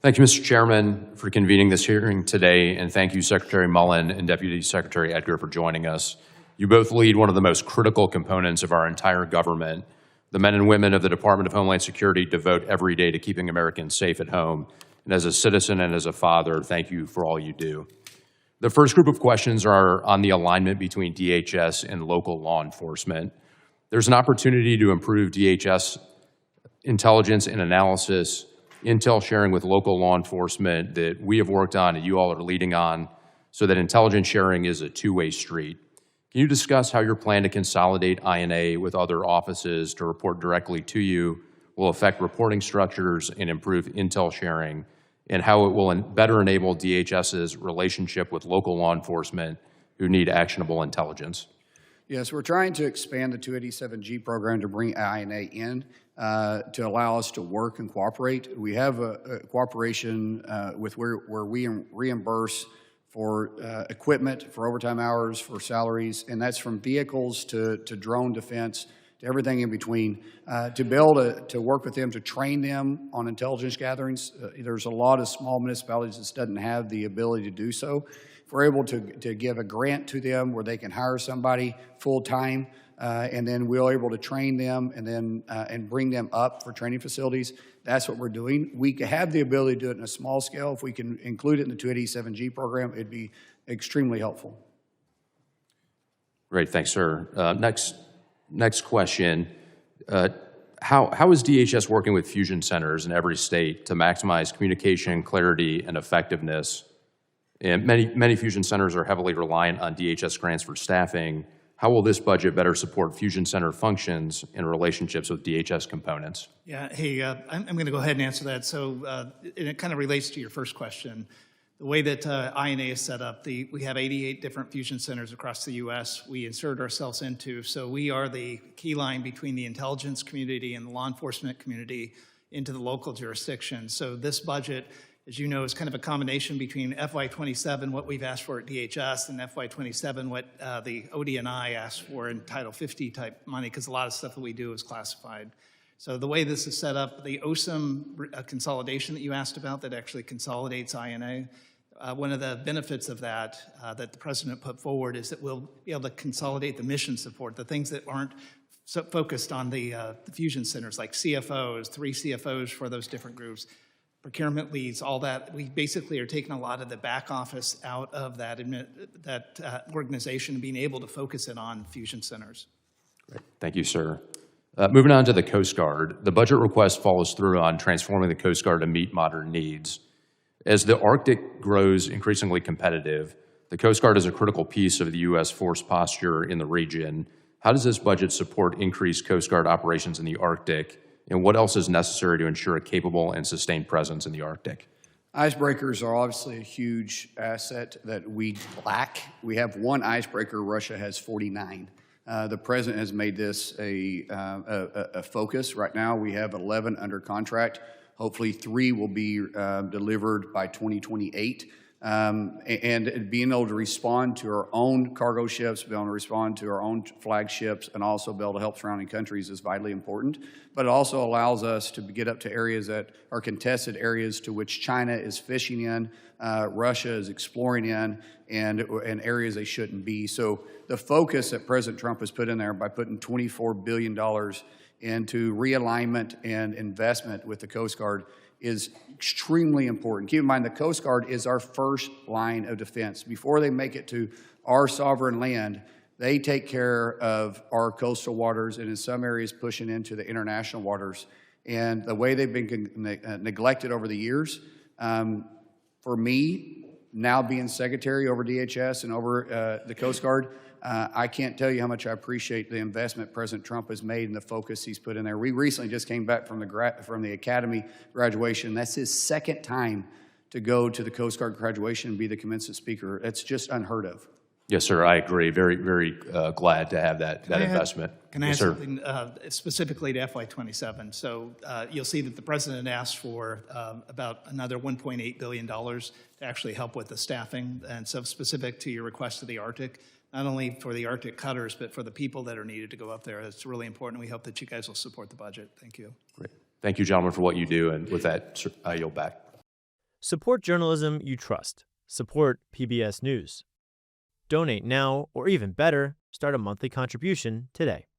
Thank you, Mr. Chairman, for convening this hearing today, and thank you, Secretary Mullin and Deputy Secretary Edgar, for joining us. You both lead one of the most critical components of our entire government. The men and women of the Department of Homeland Security devote every day to keeping Americans safe at home. And as a citizen and as a father, thank you for all you do. The first group of questions are on the alignment between DHS and local law enforcement. There's an opportunity to improve DHS intelligence and analysis, intel sharing with local law enforcement that we have worked on and you all are leading on, so that intelligence sharing is a two-way street. Can you discuss how your plan to consolidate INA with other offices to report directly to you will affect reporting structures and improve intel sharing, and how it will better enable DHS's relationship with local law enforcement who need actionable intelligence? Yes, we're trying to expand the 287G program to bring INA in to allow us to work and cooperate. We have a cooperation with where we reimburse for equipment, for overtime hours, for salaries, and that's from vehicles to drone defense, to everything in between, to be able to work with them, to train them on intelligence gatherings. There's a lot of small municipalities that doesn't have the ability to do so. If we're able to give a grant to them where they can hire somebody full-time, and then we're able to train them and bring them up for training facilities, that's what we're doing. We have the ability to do it in a small scale. If we can include it in the 287G program, it'd be extremely helpful. Great, thanks, sir. Next question. How is DHS working with fusion centers in every state to maximize communication, clarity, and effectiveness? And many fusion centers are heavily reliant on DHS grants for staffing. How will this budget better support fusion center functions and relationships with DHS components? Yeah, hey, I'm going to go ahead and answer that. So and it kind of relates to your first question. The way that INA is set up, we have 88 different fusion centers across the U.S. we insert ourselves into. So we are the key line between the intelligence community and the law enforcement community into the local jurisdiction. So this budget, as you know, is kind of a combination between FY27, what we've asked for at DHS, and FY27, what the OD&I asked for in Title 50 type money, because a lot of stuff that we do is classified. So the way this is set up, the OSIM consolidation that you asked about that actually consolidates INA, one of the benefits of that that the President put forward is that we'll be able to consolidate the mission support, the things that aren't so focused on the fusion centers, like CFOs, 3 CFOs for those different groups, procurement leads, all that. We basically are taking a lot of the back office out of that organization and being able to focus it on fusion centers. Great. Thank you, sir. Moving on to the Coast Guard, the budget request follows through on transforming the Coast Guard to meet modern needs. As the Arctic grows increasingly competitive, the Coast Guard is a critical piece of the U.S. force posture in the region. How does this budget support increased Coast Guard operations in the Arctic, and what else is necessary to ensure a capable and sustained presence in the Arctic? Icebreakers are obviously a huge asset that we lack. We have one icebreaker, Russia has 49. The President has made this a focus. Right now we have 11 under contract. Hopefully 3 will be delivered by 2028. And being able to respond to our own cargo ships, being able to respond to our own flagships, and also be able to help surrounding countries is vitally important. But it also allows us to get up to areas that are contested areas to which China is fishing in, Russia is exploring in, and areas they shouldn't be. So the focus that President Trump has put in there by putting $24 billion into realignment and investment with the Coast Guard is extremely important. Keep in mind, the Coast Guard is our first line of defense. Before they make it to our sovereign land, they take care of our coastal waters, and in some areas pushing into the international waters. And the way they've been neglected over the years, for me, now being secretary over DHS and over the Coast Guard, I can't tell you how much I appreciate the investment President Trump has made and the focus he's put in there. We recently just came back from the Academy graduation. That's his second time to go to the Coast Guard graduation and be the commencement speaker. It's just unheard of. Yes, sir, I agree. Very, very glad to have that investment. Can I add something specifically to FY27? So you'll see that the President asked for about another $1.8 billion to actually help with the staffing. And so specific to your request to the Arctic, not only for the Arctic cutters, but for the people that are needed to go up there. It's really important. We hope that you guys will support the budget. Thank you. Great. Thank you, gentlemen, for what you do. And with that, I yield back. Support journalism you trust. Support PBS News. Donate now, or even better, start a monthly contribution today.